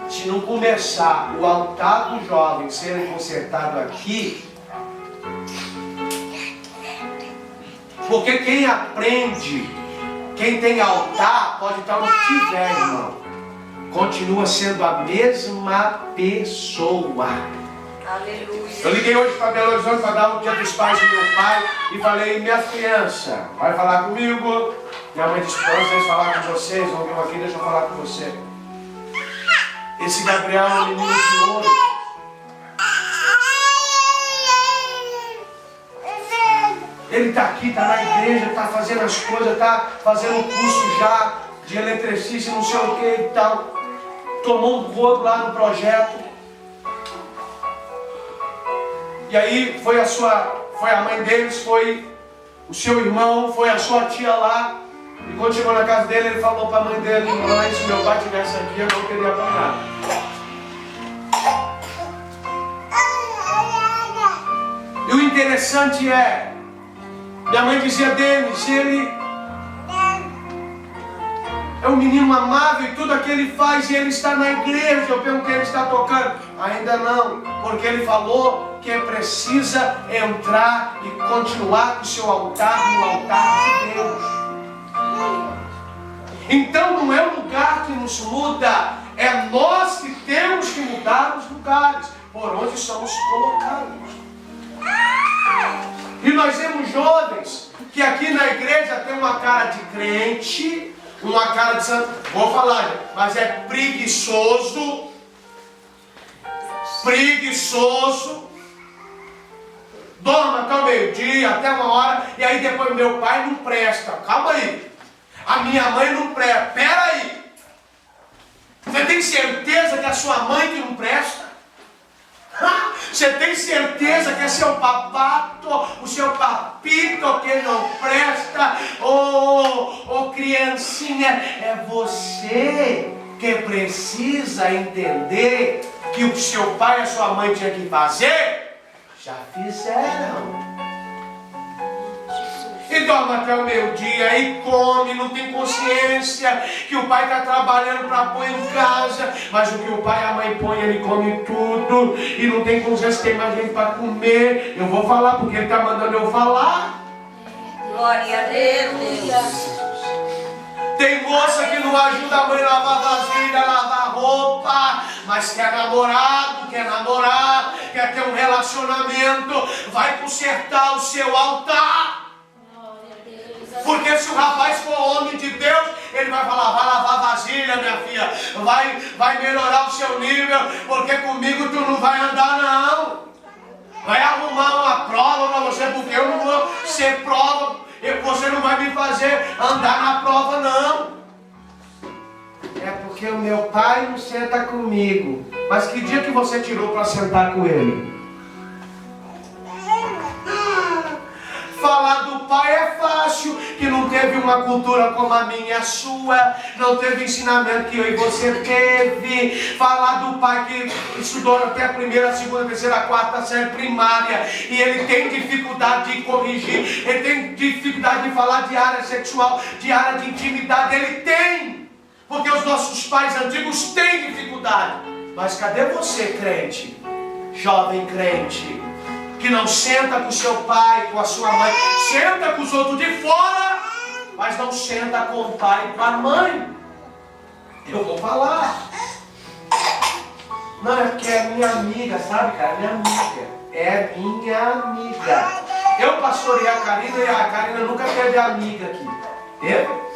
se não começar o altar dos jovens serem consertado aqui, porque quem aprende, quem tem altar, pode estar onde estiver, irmão, continua sendo a mesma pessoa. Aleluia. Eu liguei hoje para Belo Horizonte para dar um dia dos pais do meu pai e falei, minha criança, vai falar comigo. Minha mãe disse, vocês falar com vocês, vão vir aqui, deixa eu falar com você. Esse Gabriel é um menino de ouro. Ele está aqui, está na igreja, está fazendo as coisas, está fazendo um curso já de eletricista, não sei o que e tal. Tomou um couro lá no projeto. E aí foi a mãe deles, foi o seu irmão, foi a sua tia lá. E quando chegou na casa dele, ele falou para a mãe dele, mãe, se meu pai estivesse aqui, eu não queria pagar. E o interessante é, minha mãe dizia dele, se ele é um menino amável e tudo aquilo ele faz, e ele está na igreja, eu perguntei, ele está tocando? Ainda não, porque ele falou que precisa entrar e continuar com o seu altar no altar de Deus. Então não é o lugar que nos muda, é nós que temos que mudar os lugares por onde somos colocados. E nós vemos jovens que aqui na igreja tem uma cara de crente, uma cara de santo, vou falar, mas é preguiçoso, dorme até o meio-dia, até uma hora, e aí depois meu pai não presta. Calma aí, a minha mãe não presta. Pera aí, você tem certeza que é a sua mãe que não presta? Você tem certeza que é seu papato, o seu papito que não presta? Ô criancinha, é você que precisa entender que o que seu pai e a sua mãe tinham que fazer, já fizeram. E dorme até o meio-dia e come, não tem consciência que o pai está trabalhando para pôr em casa, mas o que o pai e a mãe põem, ele come tudo, e não tem consciência que tem mais gente para comer. Eu vou falar porque ele está mandando eu falar. Glória a Deus. Tem moça que não ajuda a mãe a lavar vasilha, a lavar roupa, mas quer namorado, quer namorar, quer ter um relacionamento, vai consertar o seu altar. Porque se o rapaz for homem de Deus, ele vai falar, vai lavar vasilha, minha filha, vai melhorar o seu nível, porque comigo tu não vai andar não. Vai arrumar uma prova para você, porque eu não vou ser prova, você não vai me fazer andar na prova não. É porque o meu pai não senta comigo. Mas que dia que você tirou para sentar com ele? Falar do pai é fácil, que não teve uma cultura como a minha e a sua, não teve ensinamento que eu e você teve. Falar do pai que estudou até a primeira, segunda, terceira, quarta série primária, e ele tem dificuldade de corrigir, ele tem dificuldade de falar de área sexual, de área de intimidade, ele tem, porque os nossos pais antigos têm dificuldade. Mas cadê você, crente, jovem crente, que não senta com seu pai, com a sua mãe, senta com os outros de fora, mas não senta com o pai e com a mãe? Eu vou falar. Não, é porque é minha amiga, sabe, cara? Minha amiga. É minha amiga. Eu pastorei a Karina e a Karina nunca teve amiga aqui. Eu?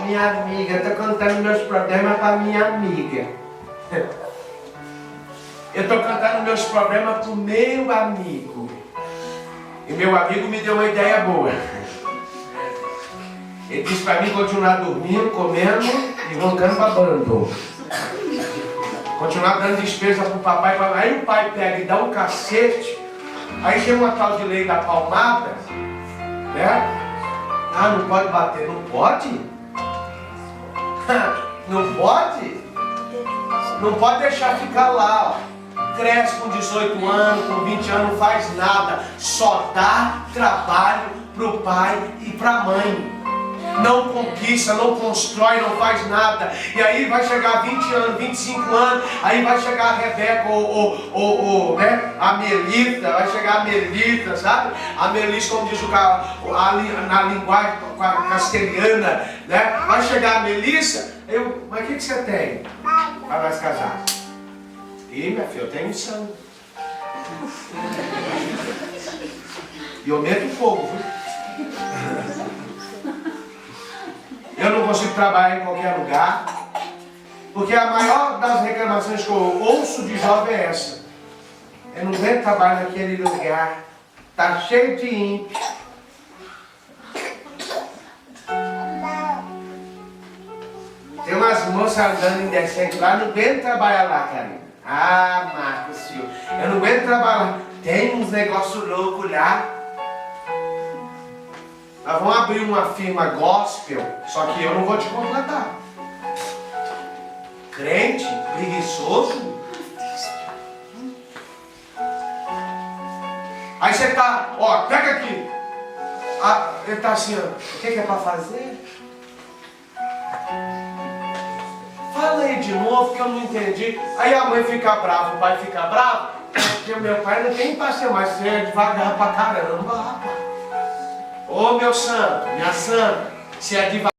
Minha amiga, estou contando meus problemas para minha amiga. Eu estou cantando meus problemas para o meu amigo. E meu amigo me deu uma ideia boa. Ele disse para mim continuar dormindo, comendo e roncando para bando. Continuar dando despesa para o papai. Aí o pai pega e dá um cacete. Aí tem uma tal de lei da palmada. Né? Ah, não pode bater. Não pode? Não pode? Não pode deixar ficar lá, ó. Cresce com 18 anos, com 20 anos, não faz nada. Só dá trabalho pro pai e pra mãe. Não conquista, não constrói, não faz nada. E aí vai chegar 20 anos, 25 anos, aí vai chegar a Rebeca né? A Melita, vai chegar a Melita, sabe? A Melissa, como diz na linguagem castelhana, né? Vai chegar a Melissa, mas o que você tem? Vai se casar. Ih, minha filha, eu tenho sangue. E eu meto fogo, viu? Eu não consigo trabalhar em qualquer lugar, porque a maior das reclamações que eu ouço de jovem é essa. Eu não venho trabalhar naquele lugar, tá cheio de ímpio. Tem umas moças andando indecentes lá, não venho trabalhar lá, Karina. Ah, Marcos, senhor, eu não aguento trabalhar. Tem uns negócios loucos lá. Nós vamos abrir uma firma gospel, só que eu não vou te contratar. Crente, preguiçoso. Aí você tá, ó, pega aqui. Ah, ele tá assim, ó, o que é pra fazer? Fala aí de novo que eu não entendi. Aí a mãe fica brava, o pai fica bravo. Porque o meu pai não tem paciência, mas você é devagar pra caramba, rapaz. Ô meu santo, minha santa, se é devagar.